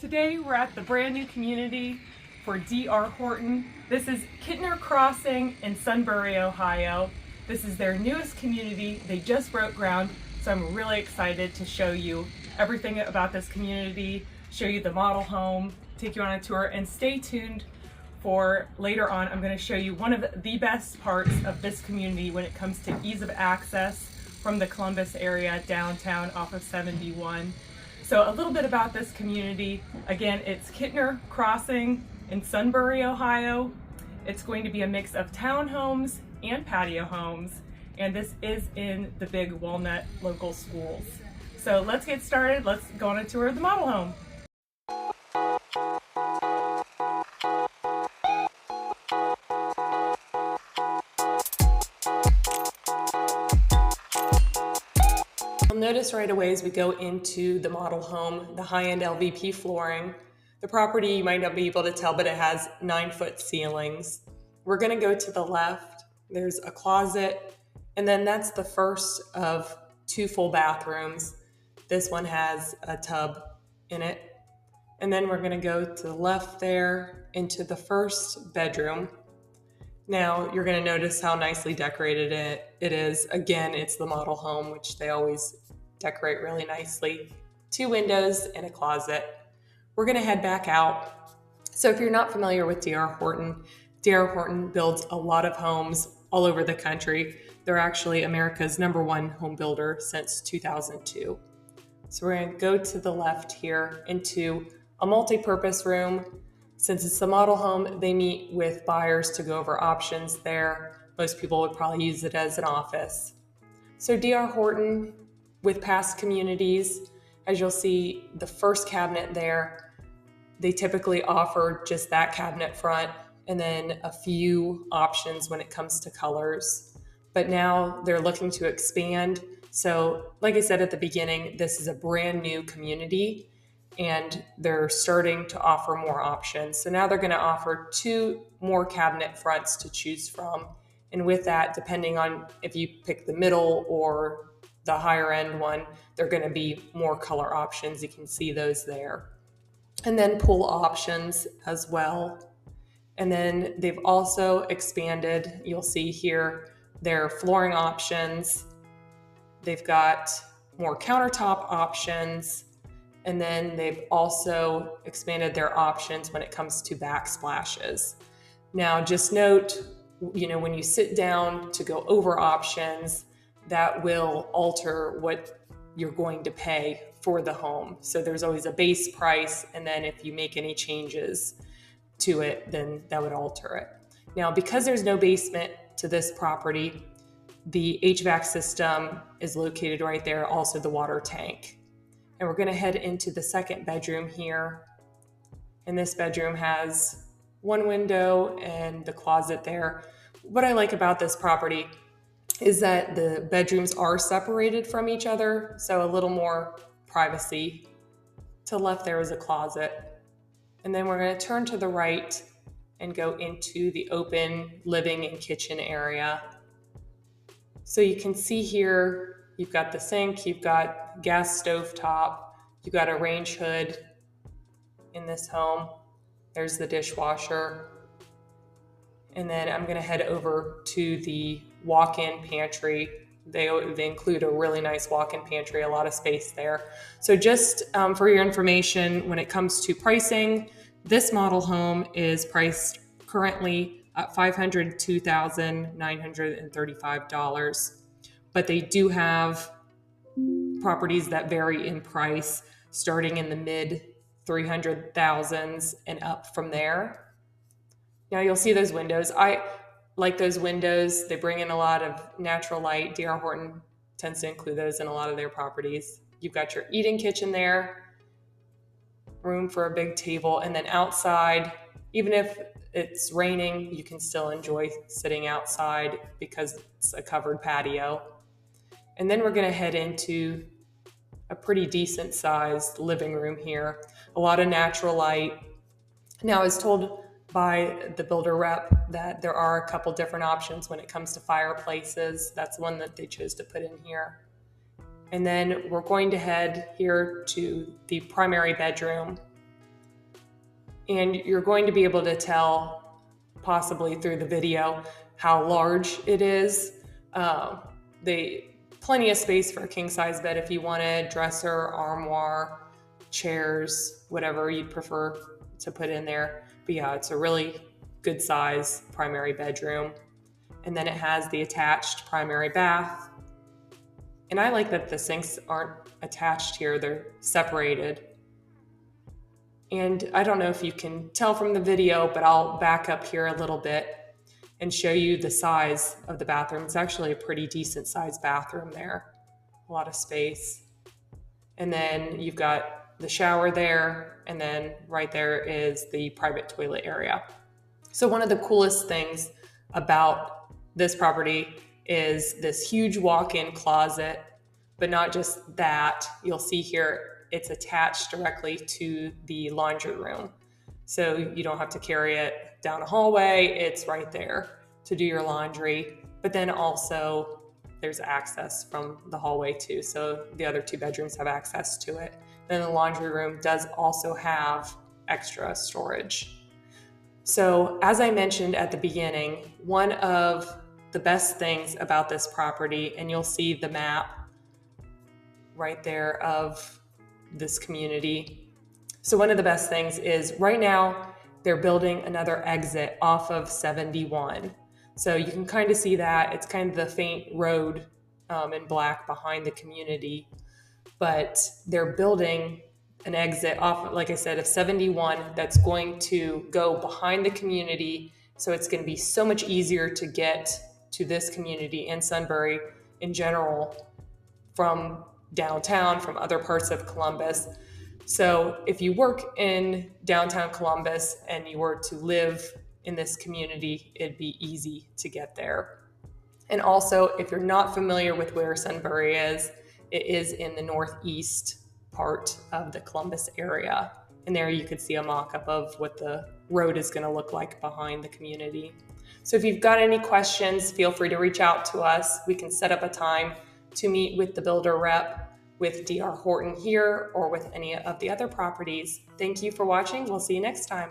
Today we're at the brand new community for DR Horton. This is Kintner Crossing in Sunbury, Ohio. This is their newest community. They just broke ground, so I'm really excited to show you everything about this community, show you the model home, take you on a tour, and stay tuned for later on. I'm going to show you one of the best parts of this community when it comes to ease of access from the Columbus area downtown off of 71. So a little bit about this community. Again, it's Kintner Crossing in Sunbury, Ohio. It's going to be a mix of townhomes and patio homes, and this is in the big Walnut local schools. So let's get started. Let's go on a tour of the model home. You'll notice right away as we go into the model home, the high-end LVP flooring. The property, you might not be able to tell, but it has 9-foot ceilings. We're going to go to the left. There's a closet, and then that's the first of 2 full bathrooms. This one has a tub in it. And then we're going to go to the left there into the first bedroom. Now you're going to notice how nicely decorated it is. Again, it's the model home, which they always decorate really nicely. 2 windows and a closet. We're going to head back out. So if you're not familiar with DR Horton builds a lot of homes all over the country. They're actually America's #1 home builder since 2002. So we're going to go to the left here into a multi-purpose room. Since it's a model home, they meet with buyers to go over options there. Most people would probably use it as an office. So DR Horton, with past communities, as you'll see, the first cabinet there, they typically offer just that cabinet front and then a few options when it comes to colors. But now they're looking to expand. So like I said at the beginning, this is a brand new community and they're starting to offer more options. So now they're going to offer 2 more cabinet fronts to choose from. And with that, depending on if you pick the middle or the higher end one, they're going to be more color options. You can see those there. And then pool options as well. And then they've also expanded, you'll see here, their flooring options. They've got more countertop options. And then they've also expanded their options when it comes to backsplashes. Now, just note, when you sit down to go over options, that will alter what you're going to pay for the home. So there's always a base price, and then if you make any changes to it, then that would alter it. Now, because there's no basement to this property, the HVAC system is located right there, also the water tank. And we're going to head into the second bedroom here. And this bedroom has 1 window and the closet there. What I like about this property is that the bedrooms are separated from each other, so a little more privacy. To the left there is a closet. And then we're going to turn to the right and go into the open living and kitchen area. So you can see here, you've got the sink, you've got gas stove top, you've got a range hood in this home. There's the dishwasher. And then I'm going to head over to the walk-in pantry. They include a really nice walk-in pantry, a lot of space there. So just for your information, when it comes to pricing, this model home is priced currently at $502,935. But they do have properties that vary in price, starting in the mid 300,000s and up from there. Now you'll see those windows. I like those windows. They bring in a lot of natural light. DR Horton tends to include those in a lot of their properties. You've got your eating kitchen there, room for a big table, and then outside, even if it's raining, you can still enjoy sitting outside because it's a covered patio. And then we're going to head into a pretty decent sized living room here. A lot of natural light. Now, I was told by the builder rep that there are a couple different options when it comes to fireplaces. That's one that they chose to put in here. And then we're going to head here to the primary bedroom. And you're going to be able to tell, possibly through the video, how large it is. Plenty of space for a king size bed if you wanted, dresser, armoire, chairs, whatever you'd prefer to put in there. But yeah, it's a really good size primary bedroom. And then it has the attached primary bath. And I like that the sinks aren't attached here, they're separated. And I don't know if you can tell from the video, but I'll back up here a little bit and show you the size of the bathroom. It's actually a pretty decent sized bathroom there. A lot of space. And then you've got the shower there, and then right there is the private toilet area. So one of the coolest things about this property is this huge walk-in closet, but not just that. You'll see here it's attached directly to the laundry room. So you don't have to carry it down a hallway, it's right there to do your laundry. But then also there's access from the hallway too. So the other two bedrooms have access to it. Then the laundry room does also have extra storage. So as I mentioned at the beginning, one of the best things about this property, and you'll see the map right there of this community. So one of the best things is right now they're building another exit off of 71. So you can kind of see that. It's kind of the faint road in black behind the community, but they're building an exit off, like I said, of 71 that's going to go behind the community. So it's going to be so much easier to get to this community and Sunbury in general from downtown, from other parts of Columbus. So if you work in downtown Columbus and you were to live in this community, it'd be easy to get there. And also, if you're not familiar with where Sunbury is, it is in the northeast part of the Columbus area. And there you could see a mock-up of what the road is going to look like behind the community. So if you've got any questions, feel free to reach out to us. We can set up a time to meet with the builder rep with DR Horton here or with any of the other properties. Thank you for watching. We'll see you next time.